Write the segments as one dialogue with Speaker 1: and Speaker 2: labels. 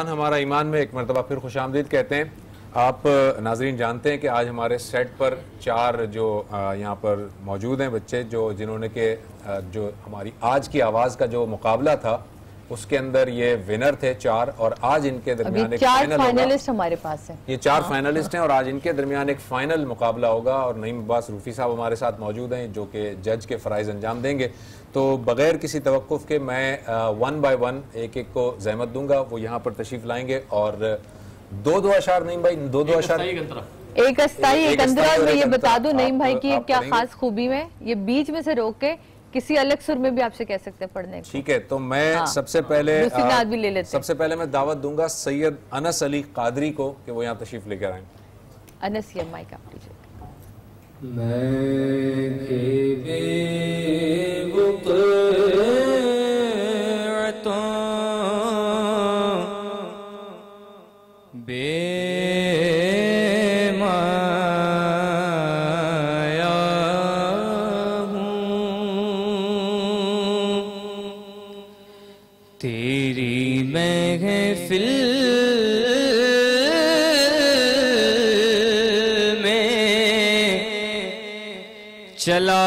Speaker 1: मेहमान हमारा ईमान में एक मरतबा फिर खुशामदीद कहते हैं। आप नाजरीन जानते हैं कि आज हमारे सेट पर 4 जो यहाँ पर मौजूद हैं बच्चे जिन्होंने के जो हमारी आज की आवाज़ का जो मुकाबला था उसके अंदर ये विनर थे 4, और आज इनके दरमियान एक
Speaker 2: फाइनलिस्ट हमारे पास है।
Speaker 1: ये 4 फाइनलिस्ट हैं और आज इनके दरमियान एक फाइनल मुकाबला होगा। और नईम अब्बास रूफी साहब हमारे साथ मौजूद हैं जो कि जज के फ़राइज़ अंजाम देंगे। तो बगैर किसी तवक्कुफ़ के मैं 1 बाय 1 एक एक को ज़हमत दूंगा, वो यहाँ पर तशरीफ़ लाएंगे और 2 अशार नईम भाई, 2 अशार,
Speaker 2: एक अस्ताई एक अंतरा। मैं ये बता दूं नईम भाई की क्या खास खूबी में ये बीच में से रोक के किसी अलग सुर में भी आपसे कह सकते हैं पढ़ने को।
Speaker 1: ठीक है, तो मैं सबसे पहले
Speaker 2: भी ले लेते।
Speaker 1: सबसे पहले मैं दावत दूंगा सैयद अनस अली कादरी को कि वो यहाँ तशरीफ लेकर आए।
Speaker 2: अनस ये माइक आप लीजिए।
Speaker 3: तेरी महफिल में चला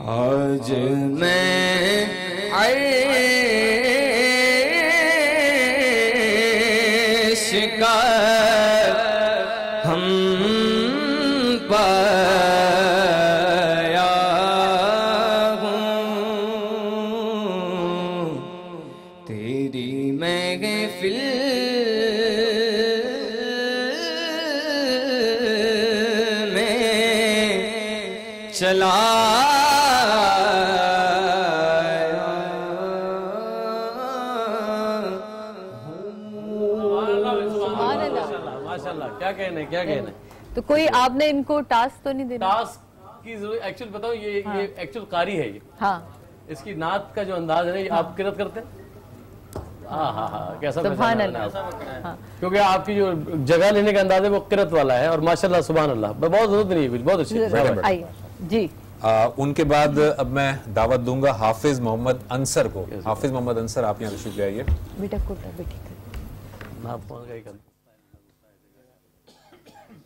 Speaker 3: आज मैं अर्श का हम पाया हूँ, तेरी महफिल में चला
Speaker 4: क्या कहना।
Speaker 2: तो कोई आपने इनको टास्क तो नहीं देना?
Speaker 4: टास्क की जरूरत एक्चुअल बताओ, ये एक्चुअल कारी है ये।
Speaker 2: हाँ,
Speaker 4: इसकी नात का जो अंदाज है ना, ये आप किरत करते हैं। हाँ, कैसा
Speaker 2: सुभान अल्लाह।
Speaker 4: क्योंकि आपकी जो जगह लेने का अंदाज है वो किरत वाला है, और माशाल्लाह सुभान अल्लाह, बहुत जरूरत नहीं है, बहुत अच्छी
Speaker 2: जी।
Speaker 1: उनके बाद अब मैं दावत दूंगा हाफिज मोहम्मद अंसर को। हाफिज मोहम्मद अंसर, आप यहाँ तशरीफ ले आइए।
Speaker 2: बेटा कोटा बेटी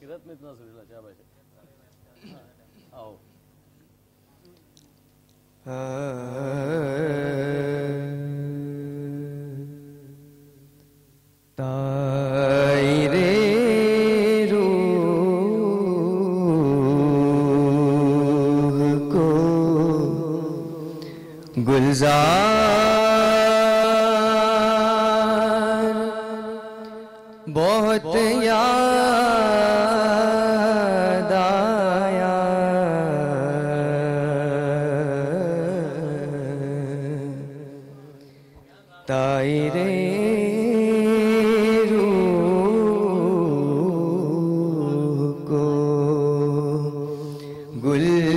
Speaker 4: किरत में इतना सुरीला क्या भाई। आओ
Speaker 3: तायरे रूह को गुलजार बहुत याद आया, तायरे रूह को गुलजार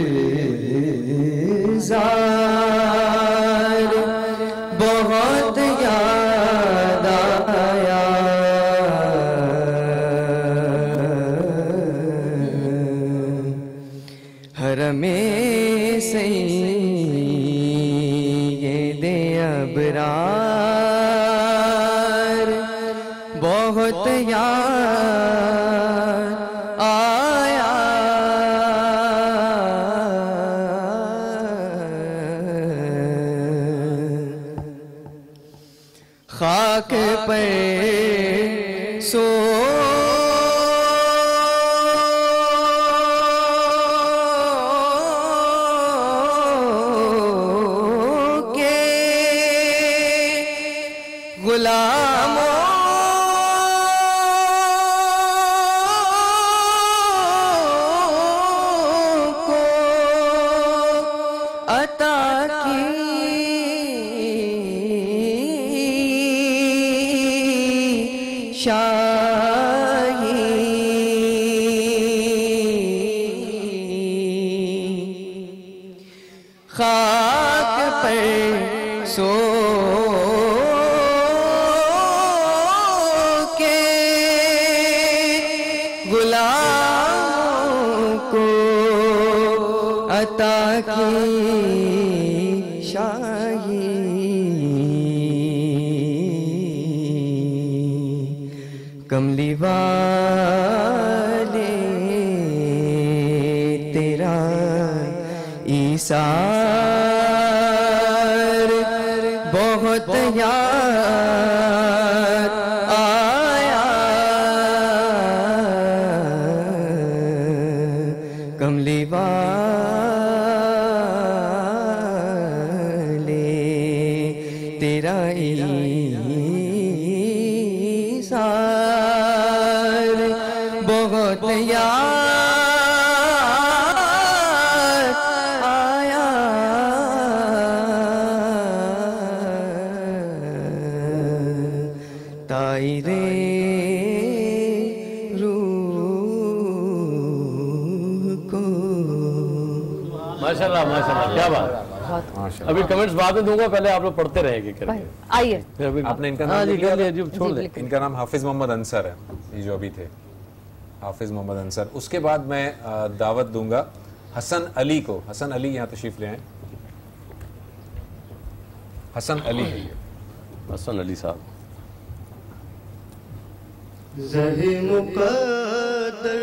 Speaker 3: बहुत याद आया, हरमे सैयदे अबरार बहुत याद आया, खाक पर सो खाक पर सो के गुलामों को अता की शाही, कमली वाले तेरा ईसार बहुत याद आया, कमली वाले तेरा ईसार बहुत याद आया, ताईरे रूह को।
Speaker 4: माशाल्लाह माशाल्लाह, क्या बात। अभी कमेंट्स बाद में दूंगा, पहले आप लोग पढ़ते रहेंगे करके।
Speaker 2: आइए,
Speaker 4: फिर अभी
Speaker 1: आपने इनका
Speaker 4: हाँ
Speaker 1: नाम
Speaker 4: जी
Speaker 1: लिखा?
Speaker 4: कर लिया, छोड़ दे।
Speaker 1: इनका नाम हाफिज मोहम्मद अंसर है, ये जो अभी थे, हाफिज मोहम्मद अंसर। उसके बाद मैं दावत दूंगा हसन अली को। हसन अली यहाँ तशरीफ ले आए। हसन अली है ये।
Speaker 4: हसन अली साहब।
Speaker 3: ज़ही मुक़द्दर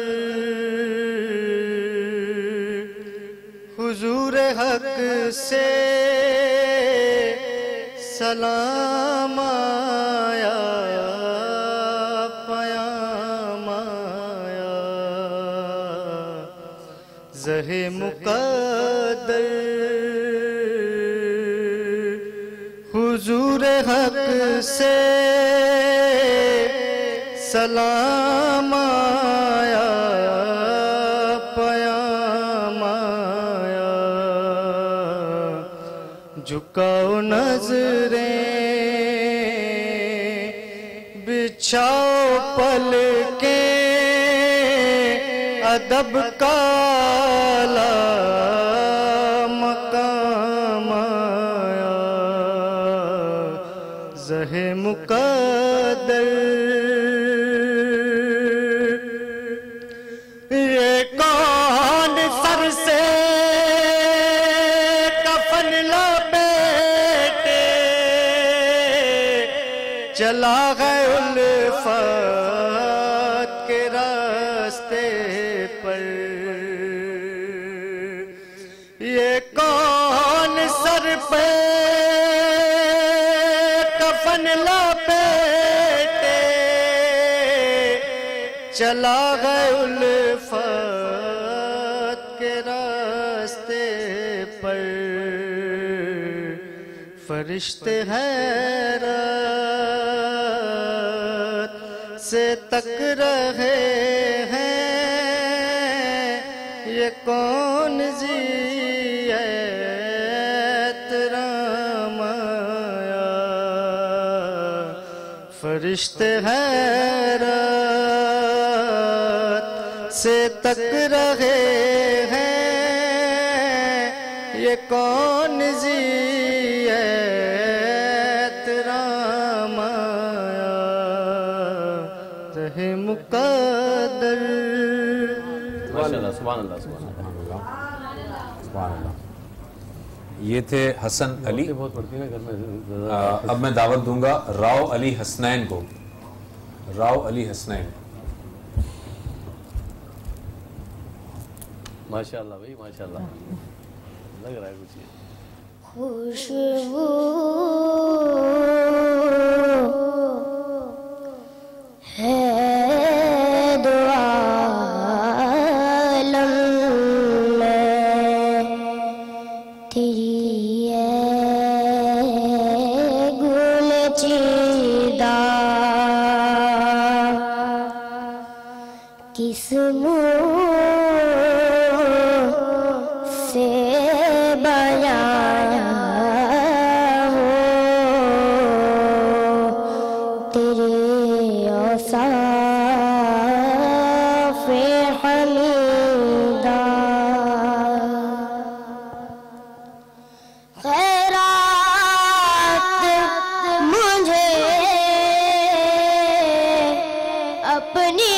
Speaker 3: हुजूर हक से सलाम आया, पयाम आया, ज़ही मुक़द्दर हुजूर हक से सलाम आया, पयाम आया, झुकाओ नजरें बिछाओ पलकें, अदब काला मकाम आया, ज़हे मुक़द्दर ये कौन सर से कफन लपेटे चला गए उल्फत के रास्ते पर, ये कौन सर पे कफन लपेटे चला गए उल्फत के रास्ते पर, फरिश्ते हैरत से तक रहे हैं, ये कौन जी एहतराम आया, फरिश्ते हैरत से तक रहे हैं, ये कौन जी एहतराम आया, ज़हे मुक़द्दर।
Speaker 4: माशाल्लाह, सुभान अल्लाह, सुभान अल्लाह।
Speaker 1: सुभान अल्लाह। ये थे हसन अली।
Speaker 4: बहुत पड़ती है ना घर में।
Speaker 1: अब मैं दावत दूंगा राव अली हसनैन को। राव अली हसनैन।
Speaker 4: माशाल्लाह भाई, माशाल्लाह, लग रहा है कुछ ये।
Speaker 5: खुशबू है दो आलम में तेरी है गुल चिदा, किस से बयाया हो तेरे औसा अपनी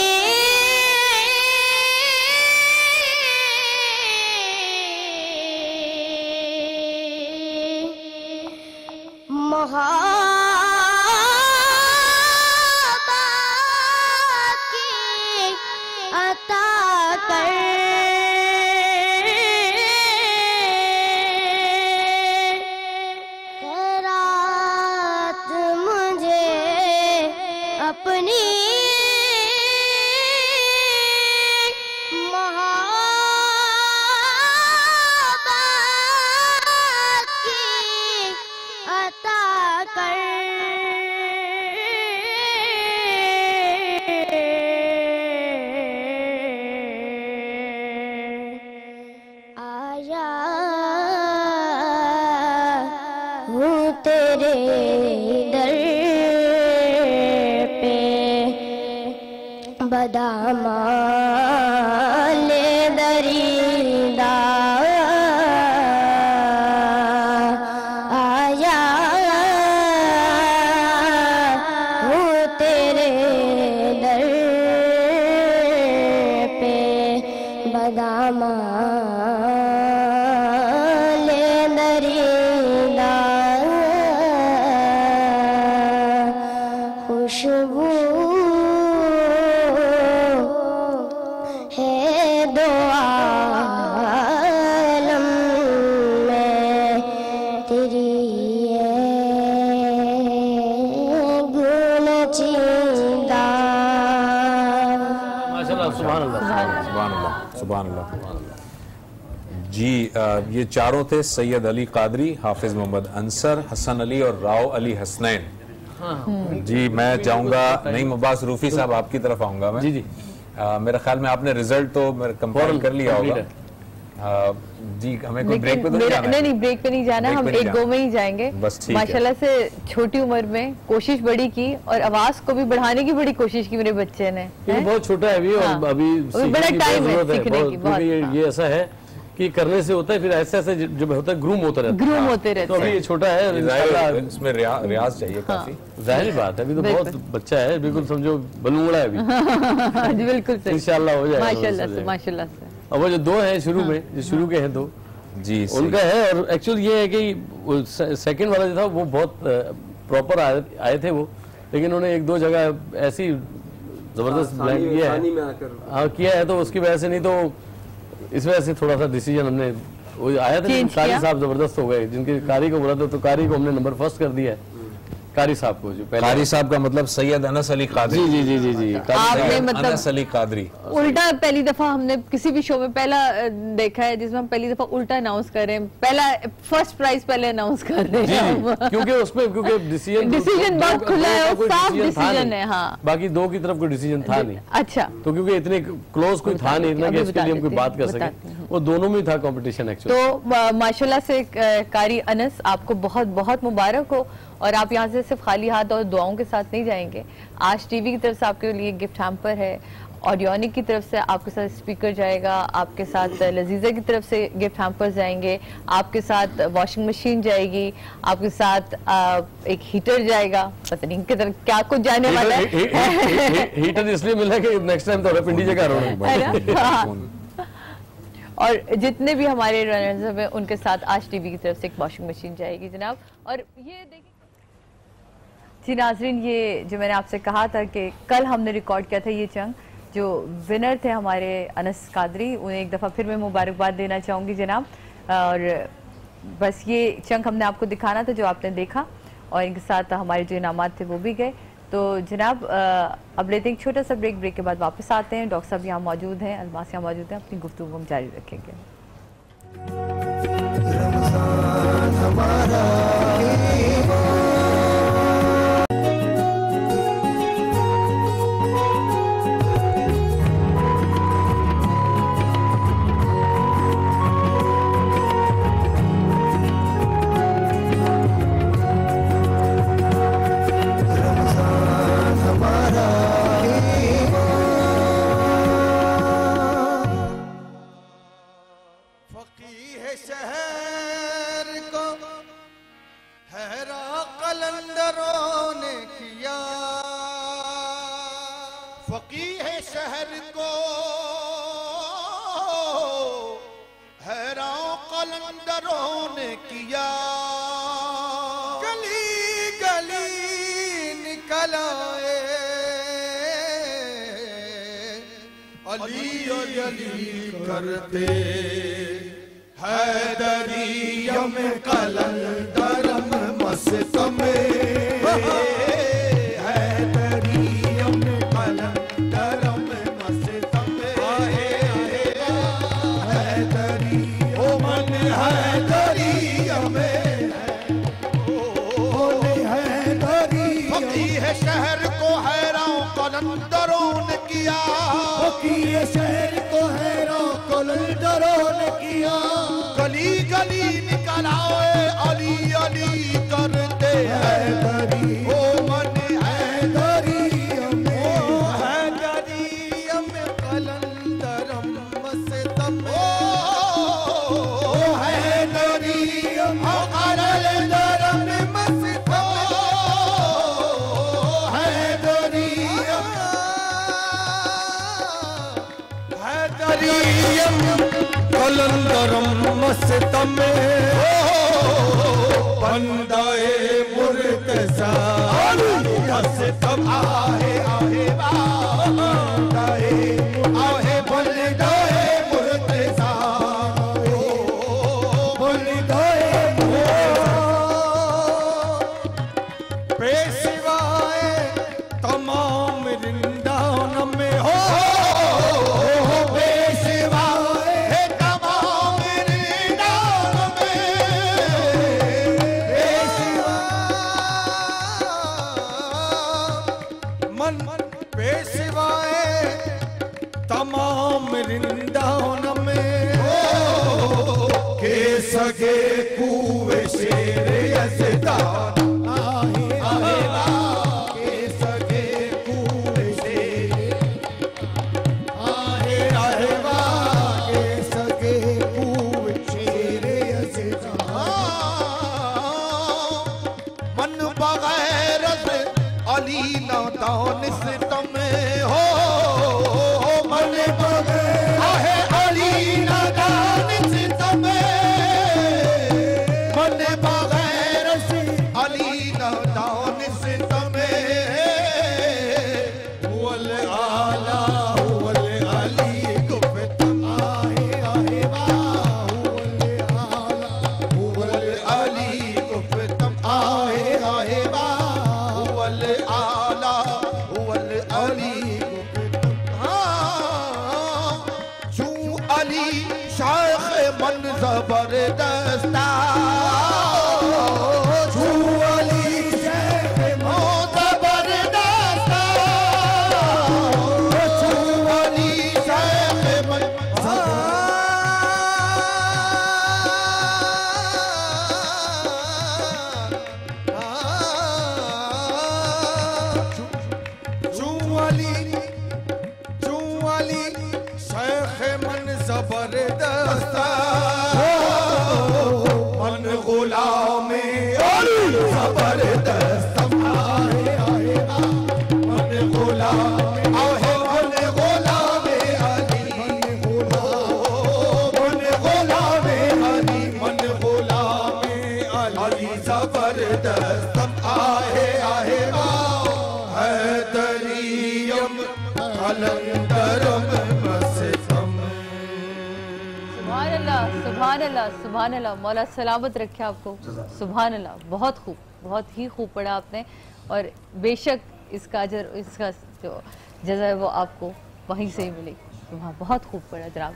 Speaker 5: मोहब्बत की अता कर खैरात मुझे अपनी मोहब्बत की अता कर आया हूँ तेरे दर पे बदामाले दरीदा आया हूँ तेरे दर पे बदामाले दरीदा खुशबू है दो आलम में तेरी है गुण चीदा
Speaker 4: माशाल्लाह सुभान अल्लाह।
Speaker 1: सुभान अल्लाह, सुभान अल्लाह। जी ये चारों थे सैयद अली कादरी, हाफिज मोहम्मद अंसर, हसन अली और राव अली हसनैन। जी मैं चाहूंगा नईम अब्बास रूफी साहब आपकी तरफ आऊंगा मैं।
Speaker 4: जी जी
Speaker 1: मेरा ख्याल में आपने रिजल्ट तो कंपाइल कर लिया होगा। जी हमें कोई ब्रेक पे तो नहीं जाना है?
Speaker 2: नहीं ब्रेक पे नहीं जाना,
Speaker 1: ब्रेक
Speaker 2: हम
Speaker 1: पे नहीं
Speaker 2: एक
Speaker 1: जाना।
Speaker 2: गो में ही जाएंगे।
Speaker 1: बस ठीक है।
Speaker 2: माशाल्लाह से छोटी उम्र में कोशिश बड़ी की और आवाज को भी बढ़ाने की बड़ी कोशिश की मेरे बच्चे ने।
Speaker 4: क्योंकि बहुत छोटा है अभी और
Speaker 2: हाँ।
Speaker 4: अभी
Speaker 2: अभी बड़ा
Speaker 4: सीखने की
Speaker 2: टाइम है
Speaker 4: बहुत जरूरत
Speaker 2: सीखने की, बहुत,
Speaker 4: क्योंकि
Speaker 2: हाँ।
Speaker 4: ये ऐसा है कि करने से होता है, फिर ऐसे ऐसे जब होता है ग्रूम होता रहता है।
Speaker 2: ग्रूम होते रहते
Speaker 4: तो अभी
Speaker 2: हैं।
Speaker 4: ये छोटा है और
Speaker 1: जाहिर
Speaker 4: इंशाल्लाह
Speaker 1: है, इसमें रियाज चाहिए काफी।
Speaker 4: जाहिर बात है, अभी तो बहुत
Speaker 2: बिल्कुल।
Speaker 4: बच्चा है, बिल्कुल समझो बलूंगड़ा है अभी।
Speaker 2: जी बिल्कुल सही।
Speaker 4: इंशाल्लाह हो जाएगा।
Speaker 2: माशाल्लाह से, माशाल्लाह से।
Speaker 4: और वो जो दो हैं शुरू में, जो शुरू के हैं दो,
Speaker 1: जी सही।
Speaker 4: उनका है। और एक्चुअली ये है कि सेकंड वाला जो था वो बहुत प्रॉपर आए थे वो, लेकिन उन्होंने एक दो जगह ऐसी जबरदस्त ब्लैंक किया है, हाँ किया है, तो उसकी वजह से, नहीं तो इस वजह से थोड़ा सा डिसीजन हमने वो आया था, लेकिन
Speaker 2: Change
Speaker 4: कारी
Speaker 2: किया।
Speaker 4: साहब जबरदस्त हो गए, जिनके कारी को बोला था तो कारी को हमने नंबर फर्स्ट कर दिया है, कारी साहब को जो पहले।
Speaker 1: कारी साहब का मतलब सैयद अनस अली कादरी।
Speaker 4: जी जी जी जी जी
Speaker 2: आपने
Speaker 1: सैयद
Speaker 2: मतलब
Speaker 1: अनस अली कादरी।
Speaker 2: उल्टा पहली दफा हमने किसी भी शो में पहला देखा है जिसमें हम पहली दफा उल्टा अनाउंस कर रहे हैं, पहला फर्स्ट प्राइज पहले अनाउंस कर रहे
Speaker 4: जी
Speaker 2: हैं
Speaker 4: जी,
Speaker 2: हम।
Speaker 4: क्योंकि उसमें क्योंकि डिसीजन
Speaker 2: बहुत खुला है और साफ डिसीजन है। हाँ
Speaker 4: बाकी दो की तरफ कोई डिसीजन था नहीं,
Speaker 2: अच्छा
Speaker 4: तो क्योंकि इतने क्लोज कोई था नहीं इतना कि
Speaker 2: अभी
Speaker 4: इसके लिए हम कोई
Speaker 2: बता
Speaker 4: बात कर
Speaker 2: देती
Speaker 4: सके,
Speaker 2: हूँ।
Speaker 4: वो दोनों में था कंपटीशन एक्चुअली।
Speaker 2: तो माशाल्लाह से कारी अनस आपको बहुत बहुत मुबारक हो, और आप यहाँ से सिर्फ खाली हाथ और दुआओं के साथ नहीं जाएंगे। आज टीवी की तरफ से आपके लिए गिफ्ट हैम्पर है, ऑडियोनिक की तरफ से आपके साथ स्पीकर जाएगा, आपके साथ लजीजा की तरफ से गिफ्ट हैम्पर जाएंगे, आपके साथ वॉशिंग मशीन जाएगी, आपके साथ एक हीटर जाएगा, पता नहीं किधर क्या कुछ जाने वाला है।
Speaker 4: हीटर इसलिए मिला कि नेक्स्ट टाइम तो पिंडी जगह
Speaker 2: है ना? हाँ। और जितने भी हमारे रनर्स हैं उनके साथ आज टीवी की तरफ से एक वॉशिंग मशीन जाएगी जनाब। और ये देखिए जी नाजरीन, ये जो मैंने आपसे कहा था कि कल हमने रिकॉर्ड किया था ये चंग, जो विनर थे हमारे अनस कादरी, उन्हें एक दफ़ा फिर मैं मुबारकबाद देना चाहूँगी जनाब। और बस ये चंग हमने आपको दिखाना था जो आपने देखा, और इनके साथ हमारे जो इनामात थे वो भी गए। तो जनाब अब लेते हैं एक छोटा सा ब्रेक, ब्रेक के बाद वापस आते हैं। डॉक्टर साहब यहाँ मौजूद हैं, अलमास यहाँ मौजूद हैं, अपनी गुफ्तगू हम जारी रखेंगे।
Speaker 6: फकीह शहर को हैरान कलंदरों ने किया, गली गली निकल आए अली अली करते हैदरियम कलंदरम मस्तम हैदरियम कलंदरम मस्तम हैदरी ओ मन हैदरियम फकीह शहर को हैरान कलंदरों ने किया,
Speaker 3: फकीह शहर को हैरान कलंदरों ने किया,
Speaker 6: गली गली निकल आए अली अली करते हैदरी ओ मन हैदरियम हैदरियम कलंदरम मस्तम ओ हैदरियम कलंदरम मस्तम हैदरियम हैदरियम कलंदरम मस्तम बंदाए मुर्तज़ा मस्तम आहे आहे बंदाए आहे बंदाए मुर्तज़ा बंदाए पेशवाए तमाम रिंदान में हो सगे कुए शेर यज़दान आहे आहे के सगे कुए शेर आहे आहे के सगे कुए शेर यज़दान मन बगैर अली नादान सितम हो मन बगैर आहे अली नादान सितम जबरदस्त
Speaker 2: सुभान अल्लाह सुभान अल्लाह। मौला सलामत रखे आपको। सुभान अल्लाह, बहुत खूब, बहुत ही खूब पढ़ा आपने। और बेशक इसका अजर, इसका जो जज़ा है वो आपको वहीं से ही मिलेगी। वहाँ बहुत खूब पढ़ा जनाब।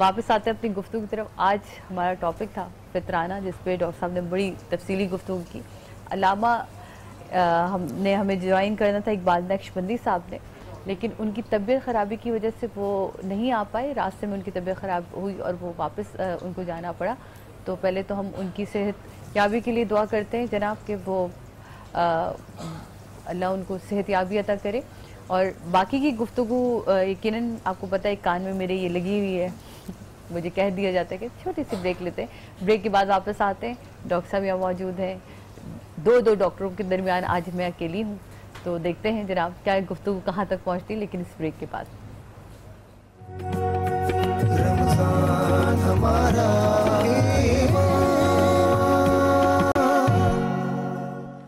Speaker 2: वापस आते हैं अपनी गुफ्तगू की तरफ। आज हमारा टॉपिक था फितराना, जिस पे डॉक्टर साहब ने बड़ी तफसीली गुफ्तगू की। अल्लामा हमने हमें ज्वाइन करना था इकबाल नक्शबंदी साहब ने, लेकिन उनकी तबीयत ख़राबी की वजह से वो नहीं आ पाए। रास्ते में उनकी तबीयत ख़राब हुई और वो वापस उनको जाना पड़ा। तो पहले तो हम उनकी सेहत याबी के लिए दुआ करते हैं जनाब कि वो अल्लाह उनको सेहत याबी अता करे। और बाकी की गुफ्तगू यकीनन आपको पता है कान में मेरे ये लगी हुई है। मुझे कह दिया जाता है कि छोटी सी ब्रेक लेते हैं, ब्रेक के बाद वापस आते हैं। डॉक्टर साहब यहाँ मौजूद हैं। दो डॉक्टरों के दरमियान आज मैं अकेली हूँ, तो देखते हैं जनाब क्या गुफ्तगू कहाँ तक पहुँचती, लेकिन इस ब्रेक के बाद।
Speaker 3: रमजान हमारा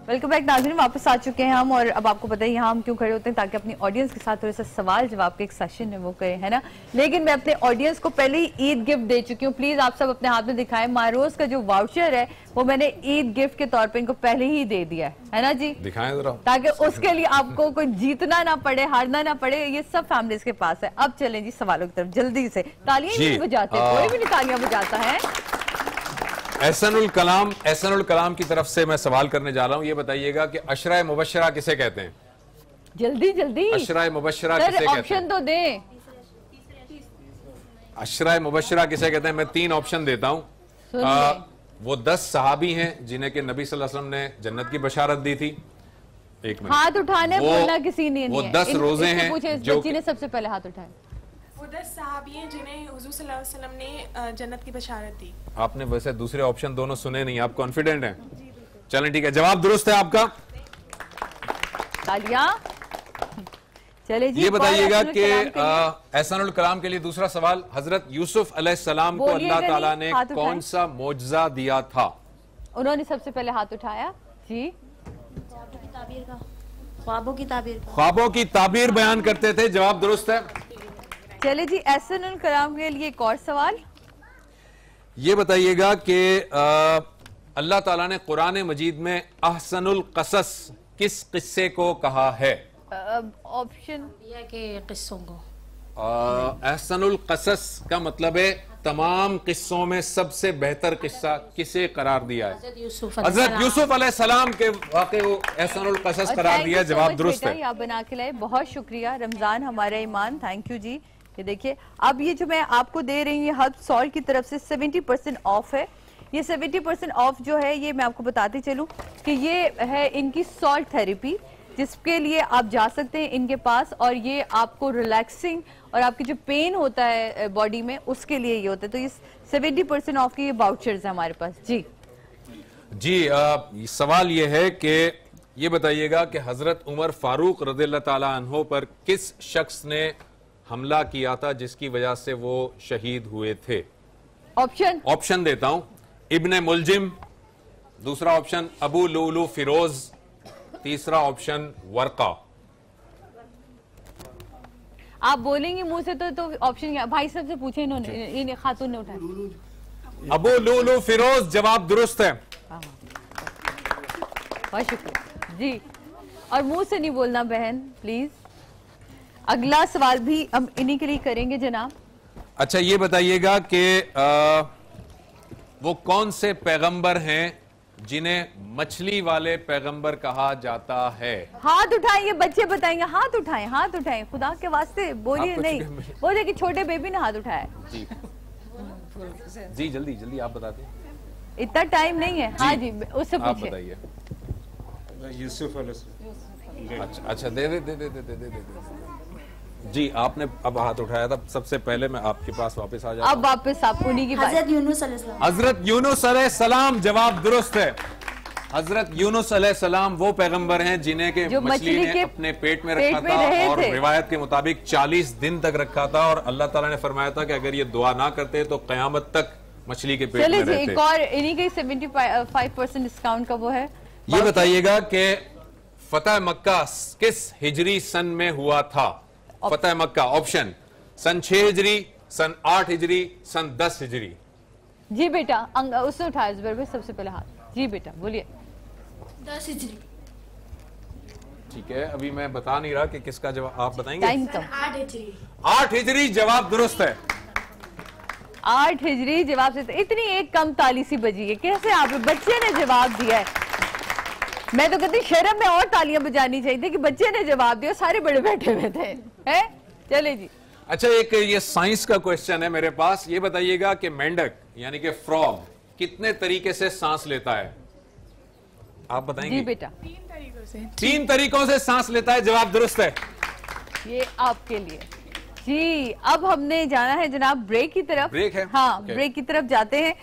Speaker 2: वेलकम बैक नाज़रीन, वापस आ चुके हैं हम। और अब आपको पता है यहाँ हम क्यों खड़े होते हैं, ताकि अपनी ऑडियंस के साथ थोड़ा सा सवाल जवाब के एक सेशन है वो करें, है ना। लेकिन मैं अपने ऑडियंस को पहले ही ईद गिफ्ट दे चुकी हूँ। प्लीज आप सब अपने हाथ में दिखाएं। मारोज का जो वाउचर है वो मैंने ईद गिफ्ट के तौर पे इनको पहले ही दे दिया है ना जी,
Speaker 1: दिखाएं जरा,
Speaker 2: ताकि उसके लिए आपको कोई जीतना ना पड़े, हारना ना पड़े। ये सब फैमिलीज के पास है। अब चलें जी सवालों की तरफ जल्दी से। तालियां नहीं बजाते, कोई भी नहीं तालियां बजाता है।
Speaker 1: एहसनुल कलाम की तरफ से मैं सवाल करने जा रहा हूं। ये बताइएगा कि अशरा मुबशरा किसे कहते हैं?
Speaker 2: जल्दी जल्दी
Speaker 1: अशरा मुबशरा किसे कहते हैं?
Speaker 2: ऑप्शन तो दे।
Speaker 1: अशरा मुबशरा किसे कहते हैं? मैं 3 ऑप्शन देता हूं। वो 10 सहाबी हैं जिन्हें के नबी सल्लल्लाहु अलैहि वसल्लम ने जन्नत की बशारत दी थी। एक मिनट,
Speaker 2: हाथ उठाने बोलना किसी ने
Speaker 1: वो
Speaker 2: नहीं है।
Speaker 1: 10 रोजे हैं
Speaker 2: जो बच्ची ने सबसे पहले हाथ उठाए।
Speaker 7: वो 10 सहाबी हैं जिन्हें हुजूर सल्लल्लाहु अलैहि वसल्लम ने जन्नत की बशारत दी।
Speaker 1: आपने वैसे दूसरे ऑप्शन दोनों सुने नहीं, आप कॉन्फिडेंट हैं? चलें ठीक है, जवाब दुरुस्त है आपका।
Speaker 2: तालियां। चले जी,
Speaker 1: ये बताइएगा कि एहसानुल कलाम के लिए दूसरा सवाल, हजरत यूसुफ अलैहिस्सलाम को अल्लाह ताला ने कौन सा मौजज़ा दिया था?
Speaker 2: उन्होंने सबसे पहले हाथ उठाया जी।
Speaker 1: ख्वाबों की ताबीर बयान करते थे। जवाब दुरुस्त है।
Speaker 2: चले जी, एहसानुल कलाम के लिए एक और सवाल।
Speaker 1: ये बताइएगा कि अल्लाह ताला ने कुरान मजीद में अहसनुल कसस किस किस्से को कहा है?
Speaker 2: ऑप्शन
Speaker 8: के किस्सों को।
Speaker 1: अहसनुल कसस का मतलब है तमाम किस्सों में सबसे बेहतर किस्सा किसे करार दिया है? हजरत यूसुफ अलैहिस्सलाम के वाक़े को अहसनुल कसस करार दिया। जवाब दुरुस्त है।
Speaker 2: आप बना के लाए, बहुत शुक्रिया। रमजान हमारा ईमान, थैंक यू जी। ये देखिए, अब ये जो मैं आपको दे रही हूँ ये हर्ब सॉल्ट की तरफ से 70% ऑफ है। ये 70% ऑफ जो है ये मैं आपको बताती चलूँ कि ये है इनकी सॉल्ट थेरेपी, जिसके लिए आप जा सकते हैं इनके पास। और ये आपको रिलैक्सिंग और आपकी जो पेन होता है बॉडी में उसके लिए ये होता है। तो ये 70% ऑफ के ये वाउचर्स है हमारे पास जी।
Speaker 1: सवाल ये है कि ये बताइएगा कि हजरत उमर फारूक रज़ियल्लाहु ताला अन्हो पर किस शख्स ने हमला किया था जिसकी वजह से वो शहीद हुए थे? ऑप्शन देता हूं। इब्ने मुलजिम, दूसरा ऑप्शन अबू लुलू फिरोज, तीसरा ऑप्शन वर्का।
Speaker 2: आप बोलेंगे मुंह से तो ऑप्शन क्या? भाई साहब से पूछे, इन्होंने खातून ने उठाया।
Speaker 1: अबू लुलू फिरोज। जवाब दुरुस्त है।
Speaker 2: बहुत शुक्रिया जी। और मुंह से नहीं बोलना बहन, प्लीज। अगला सवाल भी हम इन्हीं के लिए करेंगे जनाब।
Speaker 1: अच्छा, ये बताइएगा कि वो कौन से पैगंबर हैं जिन्हें मछली वाले पैगंबर कहा जाता है?
Speaker 2: हाथ उठाएं, ये बच्चे बताएंगे। हाथ उठाएं, हाथ उठाएं, खुदा के वास्ते बोलिए नहीं। बोलिए कि छोटे बेबी ने हाथ उठाया
Speaker 1: जी। जी जल्दी जल्दी आप बताते हैं,
Speaker 2: इतना टाइम नहीं है। हाँ जी, उससे
Speaker 1: आप
Speaker 2: पूछिए।
Speaker 1: बताइए।
Speaker 9: यूसुफ
Speaker 1: अच्छा दे दे दे दे दे दे दे दे जी। आपने अब हाथ उठाया था सबसे पहले, मैं आपके पास वापस आ जाता हूं।
Speaker 2: अब वापस आप उन्हीं की बात।
Speaker 1: हजरत यूनुस अलैहिस्सलाम। जवाब दुरुस्त है। हजरत यूनुस अलैहिस्सलाम वो पैगंबर हैं जिन्हें के मछली ने अपने पेट में रखा था और रिवायत के मुताबिक 40 दिन तक रखा था। और अल्लाह ताला ने फरमाया था कि अगर ये दुआ ना करते तो क़यामत तक मछली के पेट में रहते।
Speaker 2: एक और इन्हीं के 75% डिस्काउंट का वो है।
Speaker 1: ये बताइएगा कि फतह मक्का किस हिजरी सन में हुआ था? फतह मक्का, ऑप्शन सन 6 हिजरी, सन 8 हिजरी, सन 10 हिजरी।
Speaker 2: जी बेटा, उसने उठाया जुबैर भाई सबसे पहले हाथ। जी बेटा बोलिए।
Speaker 8: 10 हिजरी।
Speaker 1: ठीक है, अभी मैं बता नहीं रहा कि किसका जवाब आप बताएंगे।
Speaker 8: 8 हिजरी।
Speaker 1: 8 हिजरी। जवाब दुरुस्त है।
Speaker 2: 8 हिजरी जवाब से इतनी एक कम ताली सी बजी है। कैसे आप बच्चे ने जवाब दिया है? मैं तो कहती शर्म में और तालियां बजानी चाहिए थी कि बच्चे ने जवाब दिया, सारे बड़े बैठे हुए थे। हैं? चले जी।
Speaker 1: अच्छा, एक ये साइंस का क्वेश्चन है मेरे पास। ये बताइएगा कि मेंढक यानी कि फ्रॉग कितने तरीके से सांस लेता है? आप बताएंगे?
Speaker 2: जी बेटा।
Speaker 1: 3 तरीकों से सांस लेता है। जवाब दुरुस्त है।
Speaker 2: ये आपके लिए जी। अब हमने जाना है जनाब ब्रेक की तरफ।
Speaker 1: ब्रेक है?
Speaker 2: हाँ, ब्रेक की तरफ जाते हैं।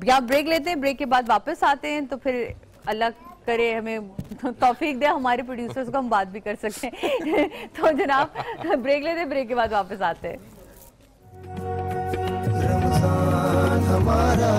Speaker 2: यहाँ ब्रेक लेते हैं, ब्रेक के बाद वापस आते हैं। तो फिर अल्लाह करे, हमें तौफीक दे, हमारे प्रोड्यूसर्स को हम बात भी कर सकते हैं। तो जनाब ब्रेक लेते, ब्रेक के बाद वापस आते हैं।
Speaker 3: रमजान हमारा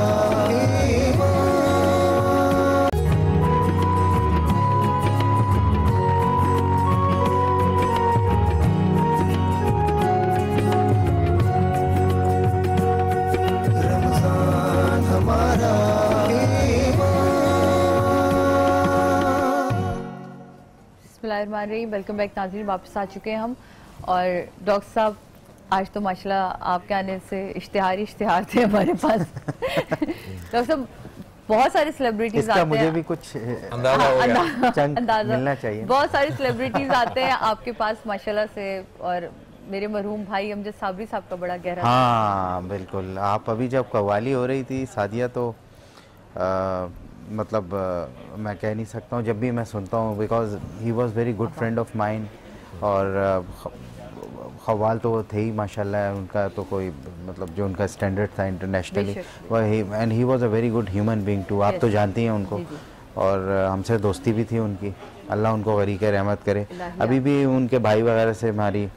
Speaker 2: वेलकम बैक नाज़रीन, वापस आ चुके हैं हम। और डॉक्टर साहब, आज तो माशाल्लाह आपके आने से इश्तिहार थे हमारे पास। डॉक्टर साहब, बहुत सारे सेलिब्रिटीज आते हैं,
Speaker 10: मुझे भी कुछ अंदाजा मिलना चाहिए।
Speaker 2: बहुत सारे सेलिब्रिटीज आते हैं आपके पास माशाल्लाह से, और मेरे मरहूम भाई अमजद साबरी साहब का बड़ा गहरा।
Speaker 10: हाँ बिल्कुल, आप अभी जब कव्वाली हो रही थी सादिया, तो मतलब मैं कह नहीं सकता हूँ, जब भी मैं सुनता हूँ, because he was very good friend of mine, और खवाल तो वो थे ही माशाल्लाह, उनका तो कोई मतलब जो उनका स्टैंडर्ड था internationally, and he was a very good human being too. आप तो जानती हैं उनको, और हमसे दोस्ती भी थी उनकी, अल्लाह उनको गरीक रहमत करे। अभी भी उनके भाई वगैरह से हमारी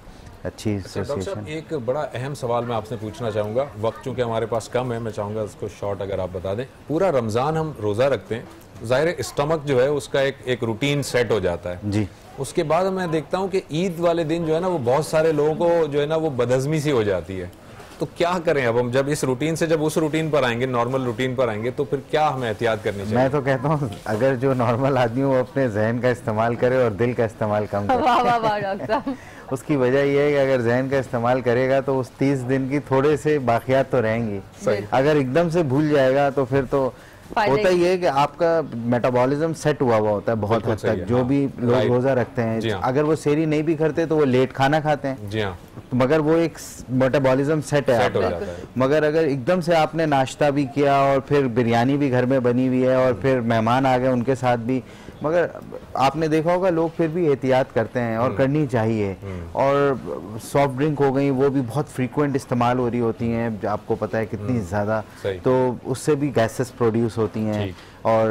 Speaker 10: अच्छी एसोसिएशन।
Speaker 1: एक बड़ा अहम सवाल मैं आपसे पूछना चाहूँगा, वक्त चूँकि हमारे पास कम है, मैं चाहूँगा उसको शॉर्ट अगर आप बता दें। पूरा रमज़ान हम रोज़ा रखते हैं, ज़ाहिर है स्टमक जो है उसका एक रूटीन सेट हो जाता है
Speaker 10: जी।
Speaker 1: उसके बाद मैं देखता हूँ कि ईद वाले दिन जो है ना, वो बहुत सारे लोगों को जो है ना वो बदहज़मी सी हो जाती है। तो क्या करें अब हम, जब इस रूटीन से जब उस रूटीन पर आएंगे, नॉर्मल रूटीन पर आएंगे, तो फिर क्या हमें एहतियात करनी चाहिए?
Speaker 10: मैं तो कहता हूँ अगर जो नॉर्मल आदमी वो अपने जहन का इस्तेमाल करे और दिल का इस्तेमाल कम करे।
Speaker 2: वाह वाह वाह डॉक्टर साहब।
Speaker 10: उसकी वजह यह है कि अगर जहन का इस्तेमाल करेगा तो उस 30 दिन की थोड़े से बाकियात तो रहेंगी। अगर एकदम से भूल जाएगा तो फिर तो होता ही है कि आपका मेटाबॉलिज्म सेट हुआ होता है बहुत हद तक। जो भी लोग रोजा रखते हैं, अगर वो सेहरी नहीं भी करते तो वो लेट खाना खाते हैं
Speaker 1: जी हाँ,
Speaker 10: मगर वो एक मेटाबॉलिज्म सेट है आपका। मगर अगर एकदम से आपने नाश्ता भी किया और फिर बिरयानी भी घर में बनी हुई है और फिर मेहमान आ गए उनके साथ भी, मगर आपने देखा होगा लोग फिर भी एहतियात करते हैं और करनी चाहिए। और सॉफ्ट ड्रिंक हो गई, वो भी बहुत फ्रीक्वेंट इस्तेमाल हो रही होती हैं, आपको पता है कितनी ज़्यादा, तो उससे भी गैसेस प्रोड्यूस होती हैं। और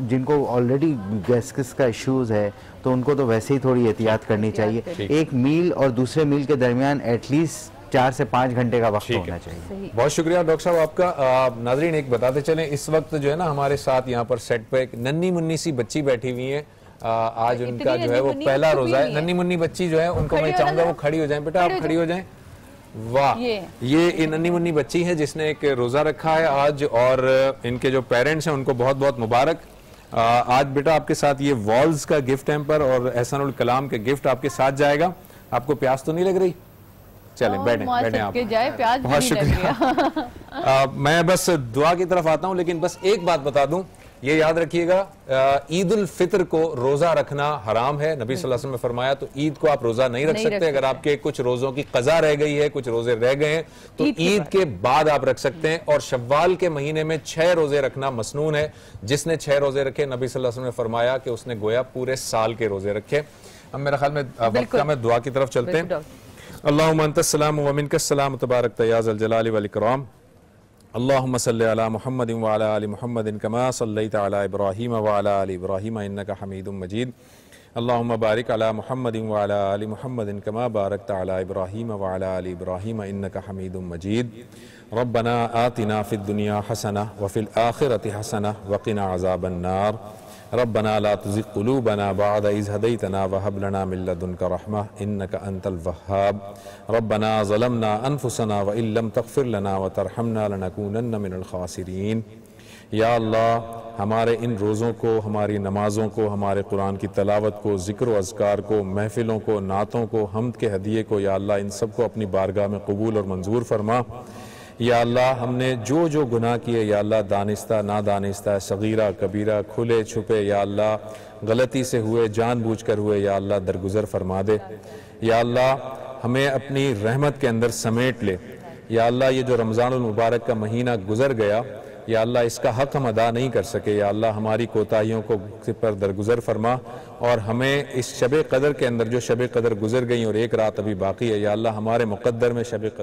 Speaker 10: जिनको ऑलरेडी गैसेस का इश्यूज है तो उनको तो वैसे ही थोड़ी एहतियात करनी चाहिए। एक मील और दूसरे मील के दरमियान एटलीस्ट 4 से 5 घंटे का वक्त होना चाहिए।
Speaker 1: बहुत शुक्रिया डॉक्टर साहब आपका। नाजरीन एक बताते चलें, इस वक्त जो है ना हमारे साथ यहाँ पर सेट पे एक नन्ही मुन्नी सी बच्ची बैठी हुई है। आज उनका जो है वो पहला रोजा है। नन्ही मुन्नी बच्ची जो है उनको मैं चाहूंगा वो खड़ी हो जाए। बेटा आप खड़ी हो जाएं। वाह, ये नन्ही मुन्नी बच्ची है जिसने एक रोजा रखा है आज, और इनके जो पेरेंट्स हैं उनको बहुत बहुत मुबारक। आज बेटा आपके साथ ये वॉल्स का गिफ्ट हैम्पर और एहसानुल कलाम के गिफ्ट आपके साथ जाएगा। आपको प्यास तो नहीं लग रही? चलें बैठें आप। बहुत शुक्रिया। मैं बस दुआ की तरफ आता हूं, लेकिन बस एक बात बता दूं, ये याद रखिएगा, ईद उल फित्र को रोजा रखना हराम है। नबी सल्लल्लाहु अलैहि वसल्लम ने फरमाया तो ईद को आप रोजा नहीं रख सकते। अगर आपके कुछ रोजों की कज़ा रह गई है, कुछ रोजे रह गए हैं, तो ईद के बाद आप रख सकते हैं। और शव्वाल के महीने में 6 रोजे रखना मसनून है। जिसने 6 रोजे रखे, नबी सल्लल्लाहु अलैहि वसल्लम ने फरमाया कि उसने गोया पूरे साल के रोजे रखे। अब मेरे ख्याल में वक्त का मैं दुआ की तरफ चलते हैं। अल्लाहुम्मा अंतस्सलाम व मिनकस्सलाम तबारक या ज़ल जलाली वल इकराम। अल्लाहुम्मा सल्लि अला मुहम्मदिन व अला आलि मुहम्मदिन कमा सल्लैता अला इब्राहीम व अला आलि इब्राहीम इन्नका हमीदुम मजीद। अल्लाहुम्मा बारिक अला मुहम्मदिन व अला आलि मुहम्मदिन कमा बारकता अला इब्राहीम व अला आलि इब्राहीम इन्नका हमीदुम मजीद। रब्बना आतिना फिद दुनिया हसना व फिल आखिरति हसना व क़िना अज़ाबन नार। रब्बना ला तुज़िग़ क़ुलूबना बअद इज़ हदैतना व हब लना मिन लदुनका रहमह इन्नका अंतल वह्हाब। रब्बना ज़लमना अनफुसना व इल्लम तग़फ़िर लना व तरहमना लनकूनन्न मिनल ख़ासिरीन। या अल्लाह, हमारे इन रोज़ों को, हमारी नमाज़ों को, हमारे कुरान की तलावत को, ज़िक्र व अज़कार को, महफ़िलों को, नातों को, हम्द के हदिये को, या अल्लाह इन सब को अपनी बारगाह में कबूल और मंजूर फरमा। या अल्लाह, हमने जो जो गुनाह किए, या अल्लाह दानिस्ता ना दानिस्ता, सगीरा कबीरा, खुले छुपे, या अल्लाह गलती से हुए, जानबूझकर हुए, या अल्लाह दरगुजर फरमा दे। या अल्लाह, हमें अपनी रहमत के अंदर समेट ले। या अल्लाह, ये जो रमज़ानुल मुबारक का महीना गुजर गया, या अल्लाह इसका हक़ हम अदा नहीं कर सके। या अल्लाह, हमारी कोताहियों को पर दरगुजर फरमा, और हमें इस शब क़दर के अंदर, जो शब क़दर गुजर गई और एक रात अभी बाकी है, या अल्लाह हमारे मुक़द्दर में शब क़दर